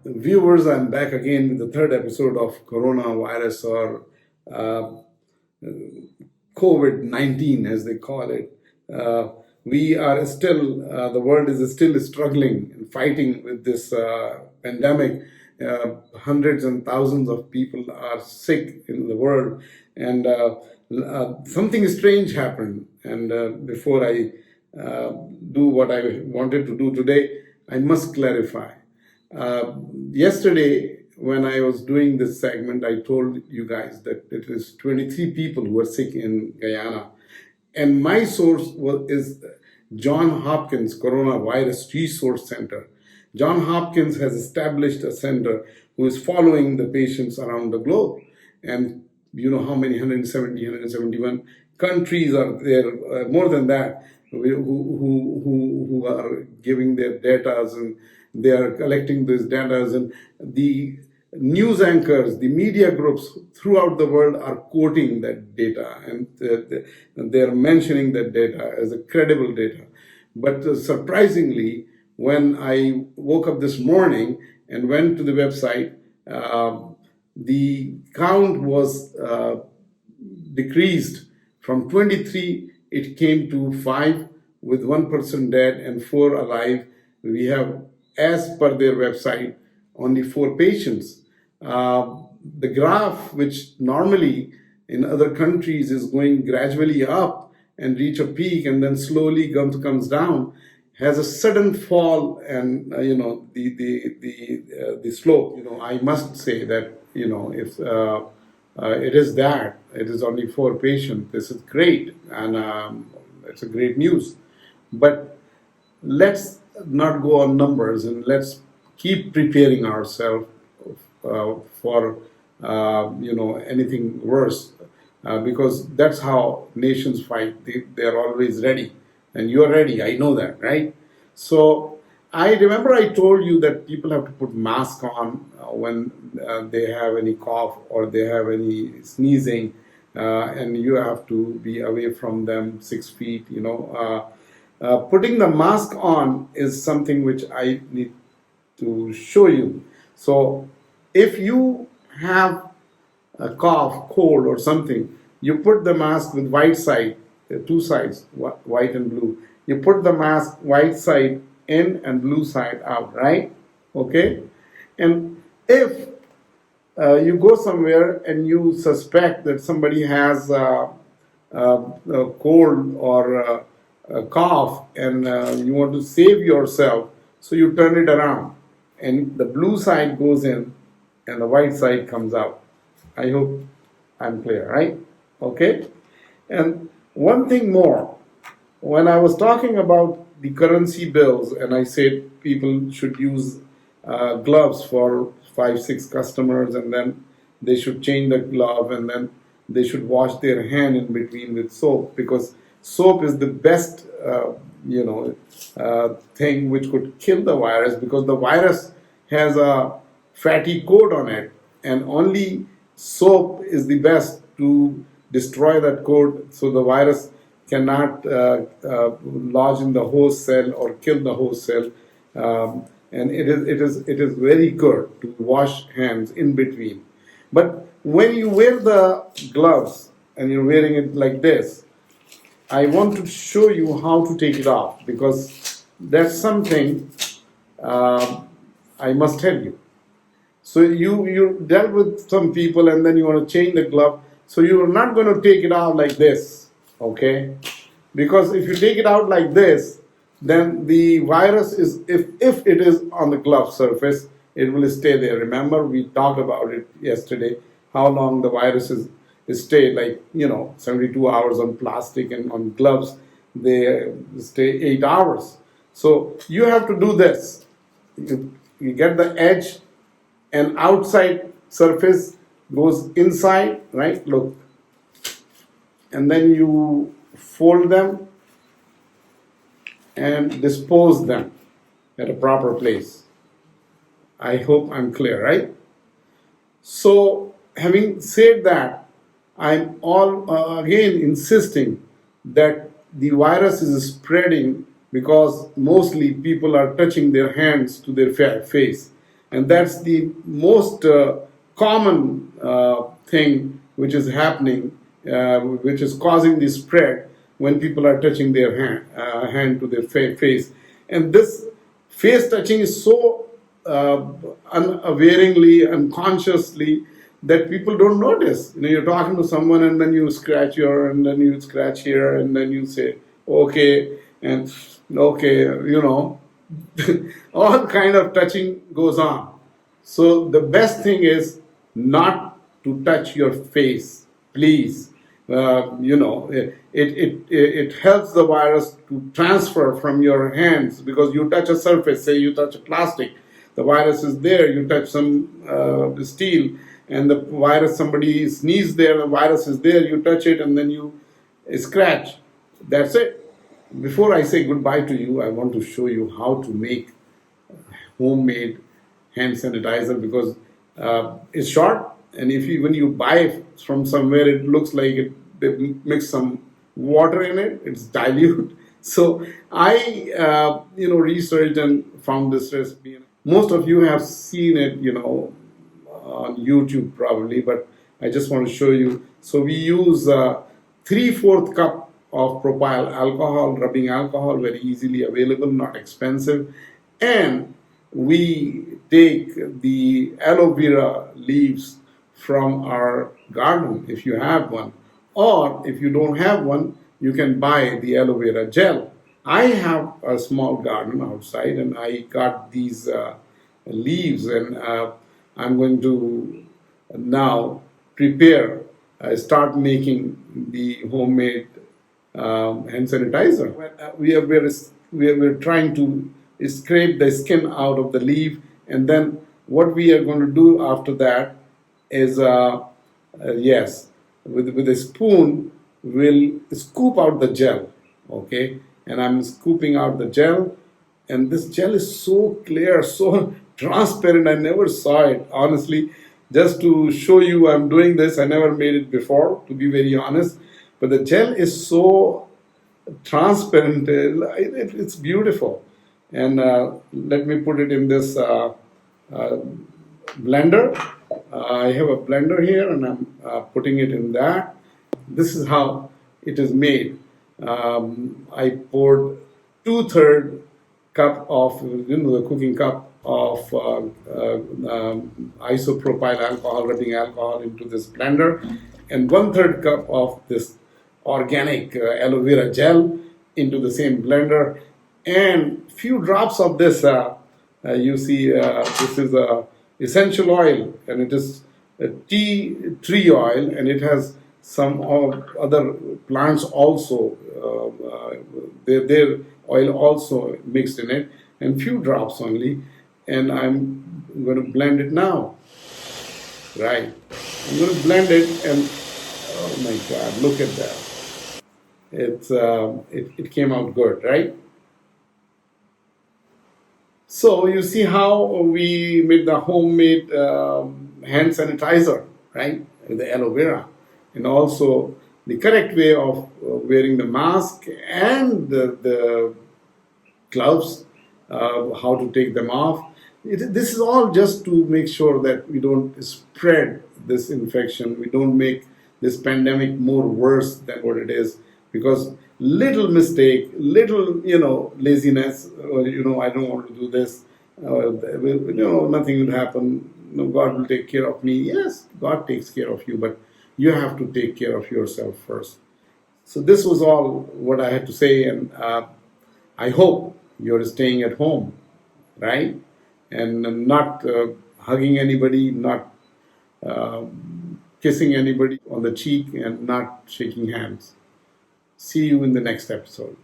Viewers, I'm back again with the third episode of coronavirus or uh, COVID-19, as they call it. We are still, the world is still struggling and fighting with this pandemic. Hundreds and thousands of people are sick in the world, and something strange happened. And before I do what I wanted to do today, I must clarify. Yesterday, when I was doing this segment, I told you guys that it is 23 people who are sick in Guyana. And my source is John Hopkins Coronavirus Resource Center. John Hopkins has established a center who is following the patients around the globe. And you know how many 170, 171 countries are there, more than that, who are giving their data, and they are collecting these data, and the news anchors, the media groups throughout the world are quoting that data, and they are mentioning that data as a credible data. But surprisingly, when I woke up this morning and went to the website, the count was decreased from 23, it came to 5, with one person dead and 4 alive. We have, as per their website, only 4 patients. The graph, which normally in other countries is going gradually up and reach a peak and then slowly comes down, has a sudden fall, and the slope. I must say that if it is that it is only 4 patients, this is great, and it's a great news. But let's not go on numbers, and let's keep preparing ourselves for anything worse, because that's how nations fight. They're always ready, and you're ready. I know that, right? So I remember I told you that people have to put mask on when they have any cough or they have any sneezing, and you have to be away from them 6 feet. Putting the mask on is something which I need to show you. So if you have a cough, cold, or something, you put the mask with white side, 2 sides, white and blue. You put the mask white side in and blue side out, right? Okay? And if you go somewhere and you suspect that somebody has a cold or a cough, and you want to save yourself, so you turn it around, and the blue side goes in and the white side comes out. I hope I'm clear, right? Okay? And one thing more, when I was talking about the currency bills, and I said people should use gloves for 5, 6 customers, and then they should change the glove, and then they should wash their hand in between with soap, because soap is the best thing which could kill the virus, because the virus has a fatty coat on it, and only soap is the best to destroy that coat, so the virus cannot lodge in the host cell or kill the host cell. And it is very good to wash hands in between. But when you wear the gloves and you're wearing it like this, I want to show you how to take it off, because that's something I must tell you. So you dealt with some people, and then you want to change the glove. So you're not going to take it out like this, okay? Because if you take it out like this, then the virus is, if it is on the glove surface, it will stay there. Remember, we talked about it yesterday, how long the virus is stay, like 72 hours on plastic, and on gloves they stay 8 hours. So you have to do this. You get the edge, and outside surface goes inside, right? Look. And then you fold them and dispose them at a proper place. I hope I'm clear, right? So, having said that, I'm again insisting that the virus is spreading because mostly people are touching their hands to their face. and that's the most common thing which is happening, which is causing the spread when people are touching their hand to their face. And this face touching is so unawareingly, unconsciously, that people don't notice. You're talking to someone and then you scratch your, and then you scratch here, and then you say, okay, and okay, all kind of touching goes on. So the best thing is not to touch your face, please. It helps the virus to transfer from your hands, because you touch a surface, say you touch a plastic, the virus is there. You touch some steel, and the virus, somebody sneezed there, the virus is there. You touch it, and then you scratch. That's it. Before I say goodbye to you, I want to show you how to make homemade hand sanitizer, because it's short, and if you, when you buy it from somewhere, it looks like they mix some water in it. It's dilute. So I researched and found this recipe. Most of you have seen it, on YouTube probably, but I just want to show you. So we use 3/4 cup of propyl alcohol, rubbing alcohol, very easily available, not expensive. And we take the aloe vera leaves from our garden, if you have one. Or if you don't have one, you can buy the aloe vera gel. I have a small garden outside, and I got these leaves, and I'm going to now prepare, start making the homemade hand sanitizer. We're trying to scrape the skin out of the leaf, and then what we are going to do after that is, yes, with a spoon, we'll scoop out the gel, okay? And I'm scooping out the gel, and this gel is so clear, so transparent. I never saw it, honestly. Just to show you, I'm doing this. I never made it before, to be very honest. But the gel is so transparent. It's beautiful. And let me put it in this blender. I have a blender here, and I'm putting it in that. This is how it is made. I poured 2/3 cup of, the cooking cup of isopropyl alcohol, rubbing alcohol, into this blender, and 1/3 cup of this organic aloe vera gel into the same blender, and few drops of this. You see, this is essential oil, and it is a tea tree oil, and it has some other plants also, their oil also mixed in it, and few drops only. And I'm going to blend it now. Right. I'm going to blend it, and oh my God, look at that. It came out good, right? So you see how we made the homemade hand sanitizer, right? With the aloe vera, and also the correct way of wearing the mask and the gloves, how to take them off. This is all just to make sure that we don't spread this infection. We don't make this pandemic more worse than what it is, because little mistake, little laziness, or I don't want to do this. Nothing will happen. God will take care of me. Yes, God takes care of you, but you have to take care of yourself first. So this was all what I had to say, and I hope you're staying at home, right? And not hugging anybody, not kissing anybody on the cheek, and not shaking hands. See you in the next episode.